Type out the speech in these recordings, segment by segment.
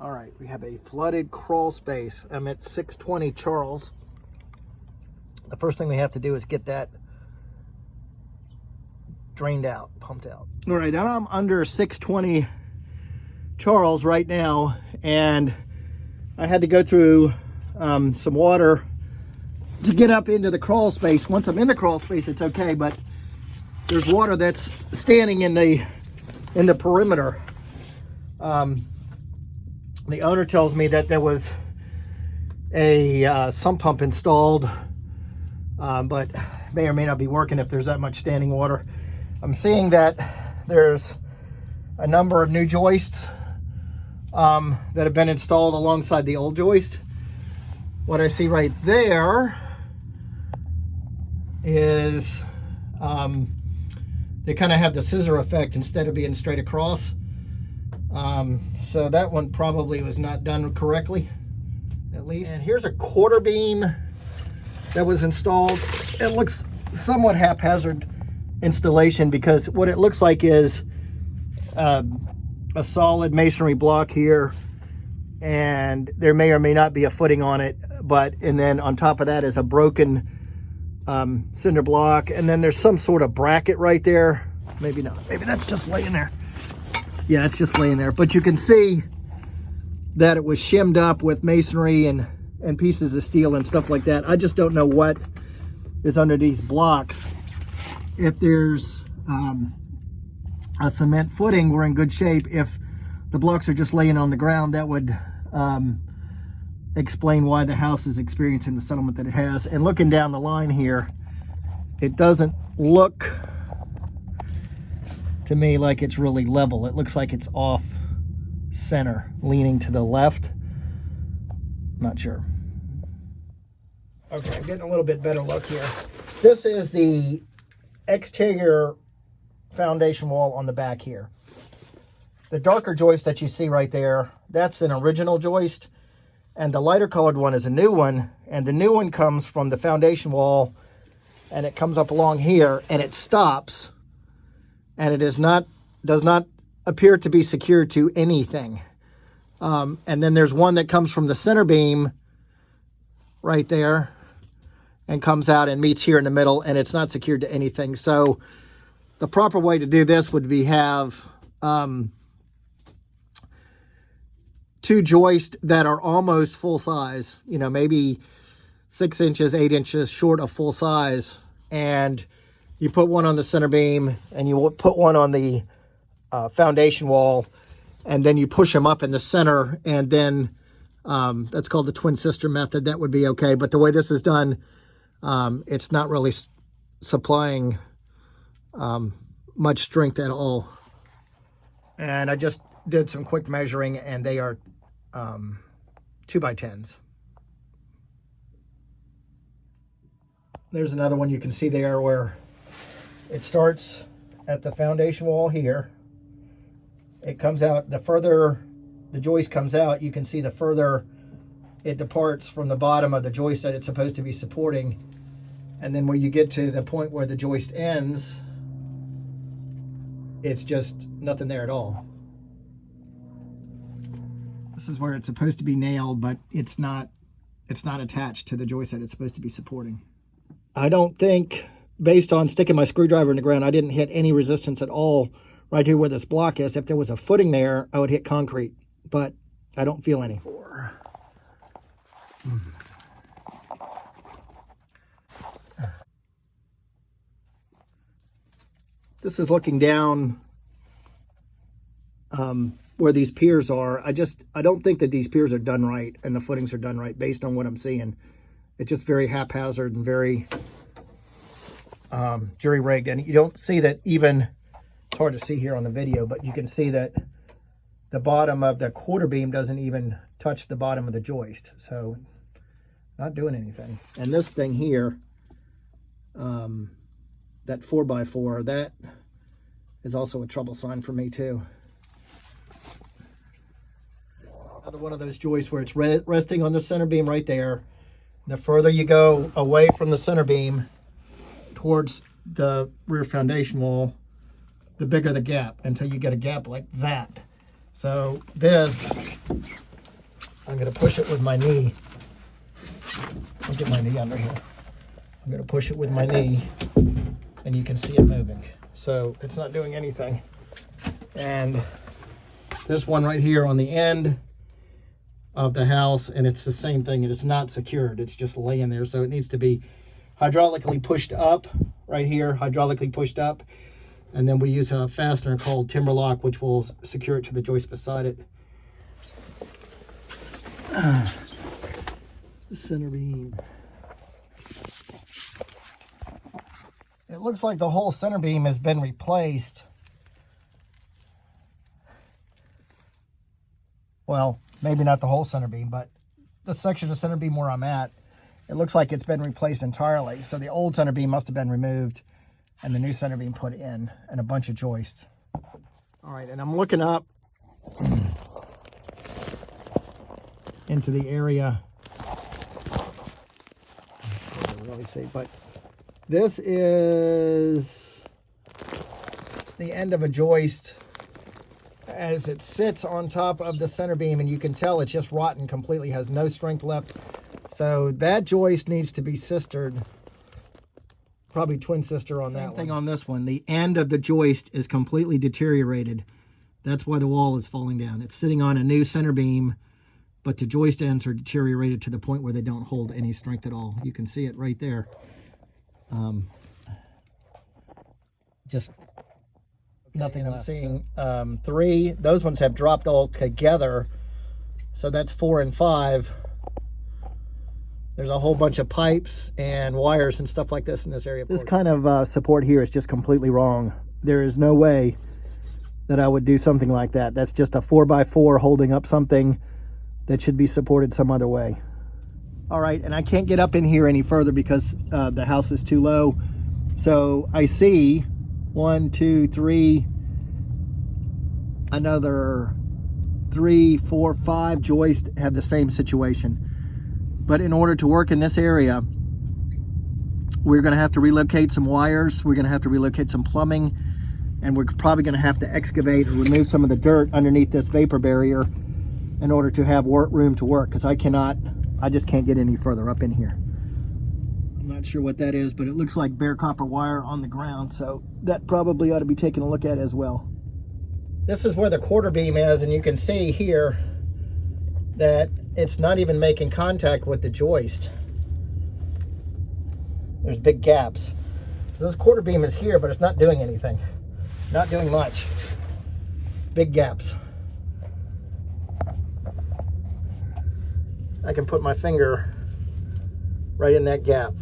All right, we have a flooded crawl space. I'm at 620 Charles. The first thing we have to do is get that drained out, pumped out. All right, now I'm under 620 Charles right now, and I had to go through some water to get up into the crawl space. Once I'm in the crawl space, it's okay, but there's water that's standing in the perimeter. The owner tells me that there was a sump pump installed, but may or may not be working if there's that much standing water. I'm seeing that there's a number of new joists that have been installed alongside the old joist. What I see right there is they kind of have the scissor effect instead of being straight across. So that one probably was not done correctly, at least. And here's a quarter beam that was installed. It looks somewhat haphazard installation because what it looks like is a solid masonry block here, and there may or may not be a footing on it, and then on top of that is a broken cinder block, and then there's some sort of bracket right there. Maybe not, maybe that's just laying there. Yeah, it's just laying there, but you can see that it was shimmed up with masonry and pieces of steel and stuff like that. I just don't know what is under these blocks. If there's a cement footing, we're in good shape. If the blocks are just laying on the ground, that would explain why the house is experiencing the settlement that it has. And looking down the line here, it doesn't look to me like it's really level. It looks like it's off center, leaning to the left. Not sure. Okay, I'm getting a little bit better look here. This is the exterior foundation wall on the back here. The darker joist that you see right there, that's an original joist, and the lighter colored one is a new one, and the new one comes from the foundation wall, and it comes up along here, and it stops, and it does not appear to be secured to anything. And then there's one that comes from the center beam right there and comes out and meets here in the middle, and it's not secured to anything. So the proper way to do this would be have two joists that are almost full size, maybe 6 inches, 8 inches short of full size, and you put one on the center beam and you put one on the foundation wall, and then you push them up in the center, and then that's called the twin sister method. That would be okay. But the way this is done, it's not really supplying much strength at all. And I just did some quick measuring, and they are 2x10s. There's another one you can see there where it starts at the foundation wall here. It comes out, the further the joist comes out, you can see the further it departs from the bottom of the joist that it's supposed to be supporting. And then when you get to the point where the joist ends, it's just nothing there at all. This is where it's supposed to be nailed, but it's not attached to the joist that it's supposed to be supporting. I don't think, based on sticking my screwdriver in the ground, I didn't hit any resistance at all right here where this block is. If there was a footing there, I would hit concrete, but I don't feel any. This is looking down where these piers are. I don't think that these piers are done right and the footings are done right based on what I'm seeing. It's just very haphazard and very jury-rigged. And you don't see that even, it's hard to see here on the video, but you can see that the bottom of the quarter beam doesn't even touch the bottom of the joist. So not doing anything. And this thing here, that 4x4, that is also a trouble sign for me too. Another one of those joists where it's resting on the center beam right there. The further you go away from the center beam towards the rear foundation wall, the bigger the gap, until you get a gap like that. So this I'm going to push it with my knee. I'll get my knee under here. I'm going to push it with my knee, and you can see it moving. So it's not doing anything. And this one right here on the end of the house, and it's the same thing. It is not secured. It's just laying there. So it needs to be hydraulically pushed up right here, hydraulically pushed up. And then we use a fastener called Timberlock, which will secure it to the joist beside it. The center beam. It looks like the whole center beam has been replaced. Well, maybe not the whole center beam, but the section of center beam where I'm at, it looks like it's been replaced entirely. So the old center beam must have been removed and the new center beam put in, and a bunch of joists. All right, and I'm looking up into the area. I can't really see, but this is the end of a joist as it sits on top of the center beam, and you can tell it's just rotten completely, has no strength left. So that joist needs to be sistered. Probably twin sister on that one. Same thing on this one. The end of the joist is completely deteriorated. That's why the wall is falling down. It's sitting on a new center beam, but the joist ends are deteriorated to the point where they don't hold any strength at all. You can see it right there. Just nothing I'm seeing. 3, those ones have dropped all together. So that's 4 and 5. There's a whole bunch of pipes and wires and stuff like this in this area. This kind of support here is just completely wrong. There is no way that I would do something like that. That's just a 4x4 holding up something that should be supported some other way. All right, and I can't get up in here any further because the house is too low. So I see 1, 2, 3, another 3, 4, 5 joists have the same situation. But in order to work in this area, we're going to have to relocate some wires. We're going to have to relocate some plumbing. And we're probably going to have to excavate or remove some of the dirt underneath this vapor barrier in order to have room to work. Because I just can't get any further up in here. I'm not sure what that is, but it looks like bare copper wire on the ground. So that probably ought to be taken a look at as well. This is where the quarter beam is, and you can see here that it's not even making contact with the joist. There's big gaps. So this quarter beam is here, but it's not doing anything. Not doing much. Big gaps. I can put my finger right in that gap.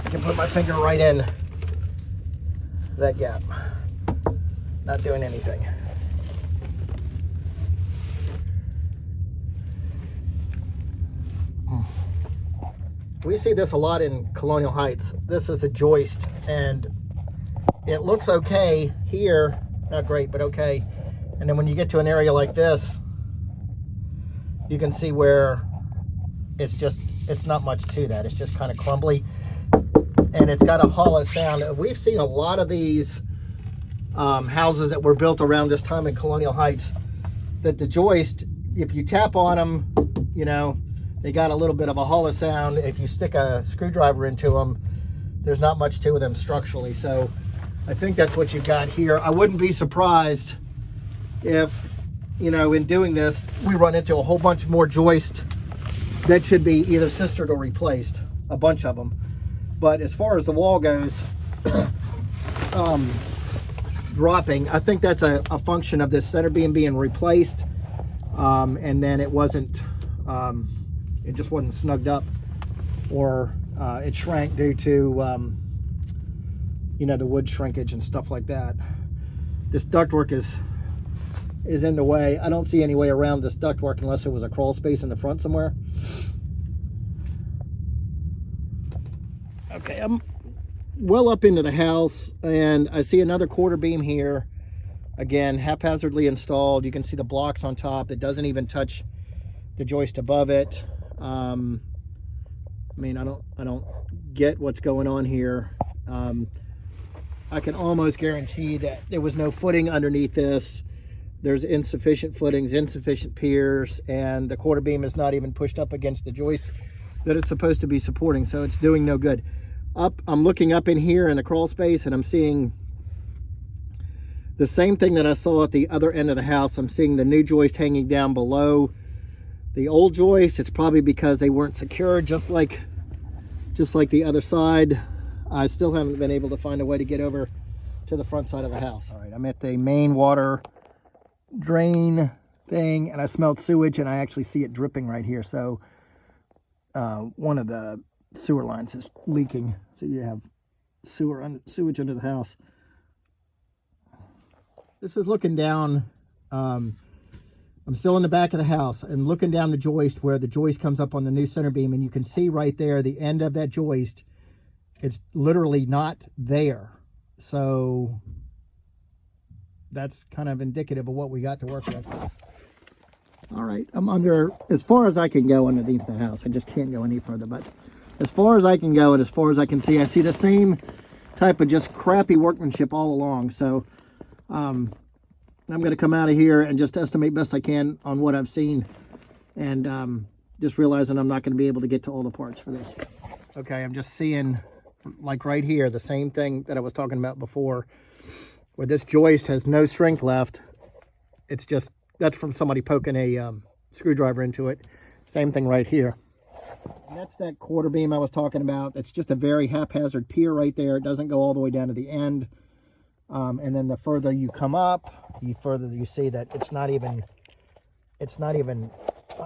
I can put my finger right in that gap. Not doing anything. We see this a lot in Colonial Heights. This is a joist, and it looks okay here. Not great, but okay. And then when you get to an area like this, you can see where it's not much to that. It's just kind of crumbly, and it's got a hollow sound. We've seen a lot of these houses that were built around this time in Colonial Heights, that the joist, if you tap on them, you know, they got a little bit of a hollow sound. If you stick a screwdriver into them, there's not much to them structurally. So I think that's what you've got here. I wouldn't be surprised if, you know, in doing this, we run into a whole bunch more joists that should be either sistered or replaced, a bunch of them. But as far as the wall goes, dropping, I think that's a function of this center beam being replaced, and then it wasn't, it just wasn't snugged up, or it shrank due to, you know, the wood shrinkage and stuff like that. This ductwork is in the way. I don't see any way around this ductwork unless it was a crawl space in the front somewhere. Okay, I'm well up into the house, and I see another quarter beam here. Again, haphazardly installed. You can see the blocks on top. It doesn't even touch the joist above it. I mean, I don't get what's going on here. I can almost guarantee that there was no footing underneath this. there's insufficient footings, insufficient piers, and the quarter beam is not even pushed up against the joist that it's supposed to be supporting, so it's doing no good. I'm looking up in here in the crawl space, and I'm seeing the same thing that I saw at the other end of the house. I'm seeing the new joist hanging down below the old joist. It's probably because they weren't secured, just like the other side. I still haven't been able to find a way to get over to the front side of the house. All right, I'm at the main water drain thing, and I smelled sewage, and I actually see it dripping right here. So one of the sewer lines is leaking, so you have sewage under the house. This is looking down. I'm still in the back of the house and looking down the joist where the joist comes up on the new center beam, and you can see right there the end of that joist. It's literally not there. So that's kind of indicative of what we got to work with. All right, I'm under, as far as I can go underneath the house. I just can't go any further, but as far as I can go and as far as I can see, I see the same type of just crappy workmanship all along. So I'm going to come out of here and just estimate best I can on what I've seen, and just realizing I'm not going to be able to get to all the parts for this. Okay, I'm just seeing, like right here, the same thing that I was talking about before, where this joist has no strength left. It's just, that's from somebody poking a screwdriver into it. Same thing right here. And that's that quarter beam I was talking about. It's just a very haphazard pier right there. It doesn't go all the way down to the end. And then the further you come up, the further you see that it's not even